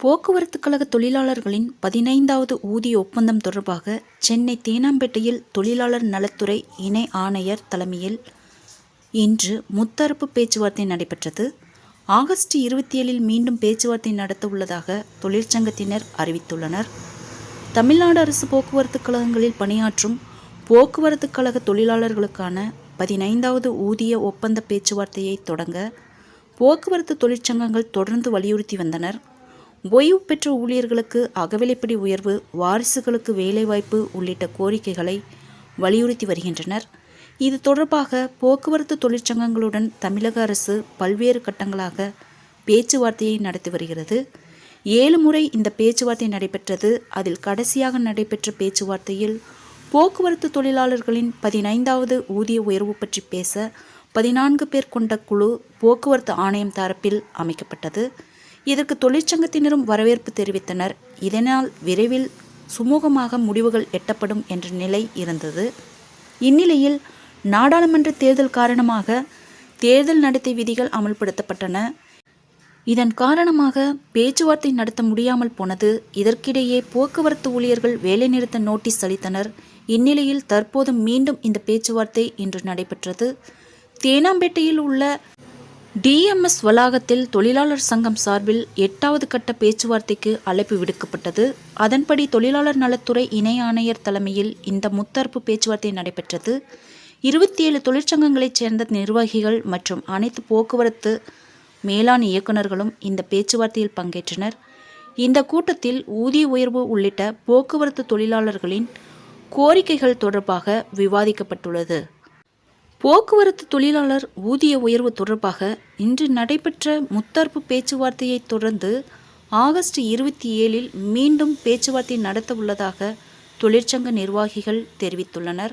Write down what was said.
போக்குவரத்து கழக தொழிலாளர்களின் 15வது ஊதிய ஒப்பந்தம் தொடர்பாக சென்னை தேனாம்பேட்டையில் தொழிலாளர் நலத்துறை இணை ஆணையர் தலைமையில் இன்று முத்தரப்பு பேச்சுவார்த்தை நடைபெற்றது. ஆகஸ்ட் 27 மீண்டும் பேச்சுவார்த்தை நடத்த உள்ளதாக தொழிற்சங்கத்தினர் அறிவித்துள்ளனர். தமிழ்நாடு அரசு போக்குவரத்து கழகங்களில் பணியாற்றும் போக்குவரத்து கழக தொழிலாளர்களுக்கான 15வது ஊதிய ஒப்பந்த பேச்சுவார்த்தையை தொடங்க போக்குவரத்து தொழிற்சங்கங்கள் தொடர்ந்து வலியுறுத்தி வந்தனர். ஓய்வு பெற்ற ஊழியர்களுக்கு அகவிலைப்படி உயர்வு, வாரிசுகளுக்கு வேலைவாய்ப்பு உள்ளிட்ட கோரிக்கைகளை வலியுறுத்தி வருகின்றனர். இது தொடர்பாக போக்குவரத்து தொழிற்சங்கங்களுடன் தமிழக அரசு பல்வேறு கட்டங்களாக பேச்சுவார்த்தையை நடத்தி வருகிறது. 7 முறை இந்த பேச்சுவார்த்தை நடைபெற்றது. அதில் கடைசியாக நடைபெற்ற பேச்சுவார்த்தையில் போக்குவரத்து தொழிலாளர்களின் 15வது ஊதிய உயர்வு பற்றி பேச 14 பேர் கொண்ட குழு போக்குவரத்து ஆணையம் தரப்பில் அமைக்கப்பட்டது. இதற்கு தொழிற்சங்கத்தினரும் வரவேற்பு தெரிவித்தனர். இதனால் விரைவில் சுமூகமாக முடிவுகள் எட்டப்படும் என்ற நிலை இருந்தது. இந்நிலையில் நாடாளுமன்ற தேர்தல் காரணமாக தேர்தல் நடத்தை விதிகள் அமல்படுத்தப்பட்டன. இதன் காரணமாக பேச்சுவார்த்தை நடத்த முடியாமல் போனது. இதற்கிடையே போக்குவரத்து ஊழியர்கள் வேலைநிறுத்த நோட்டீஸ் அளித்தனர். இந்நிலையில் தற்போது மீண்டும் இந்த பேச்சுவார்த்தை இன்று நடைபெற்றது. தேனாம்பேட்டையில் உள்ள டிஎம்எஸ் வளாகத்தில் தொழிலாளர் சங்கம் சார்பில் 8வது கட்ட பேச்சுவார்த்தைக்கு அழைப்பு விடுக்கப்பட்டது. அதன்படி தொழிலாளர் நலத்துறை இணை ஆணையர் தலைமையில் இந்த முத்தரப்பு பேச்சுவார்த்தை நடைபெற்றது. 27 தொழிற்சங்கங்களைச் சேர்ந்த நிர்வாகிகள் மற்றும் அனைத்து போக்குவரத்து மேலாண் இயக்குநர்களும் இந்த பேச்சுவார்த்தையில் பங்கேற்றனர். இந்த கூட்டத்தில் ஊதிய உயர்வு உள்ளிட்ட போக்குவரத்து தொழிலாளர்களின் கோரிக்கைகள் தொடர்பாக விவாதிக்கப்பட்டுள்ளது. போக்குவரத்து தொழிலாளர் ஊதிய உயர்வு தொடர்பாக இன்று நடைபெற்ற முத்தரப்பு பேச்சுவார்த்தையை தொடர்ந்து ஆகஸ்ட் 27 மீண்டும் பேச்சுவார்த்தை நடத்த உள்ளதாக தொழிற்சங்க நிர்வாகிகள் தெரிவித்துள்ளனர்.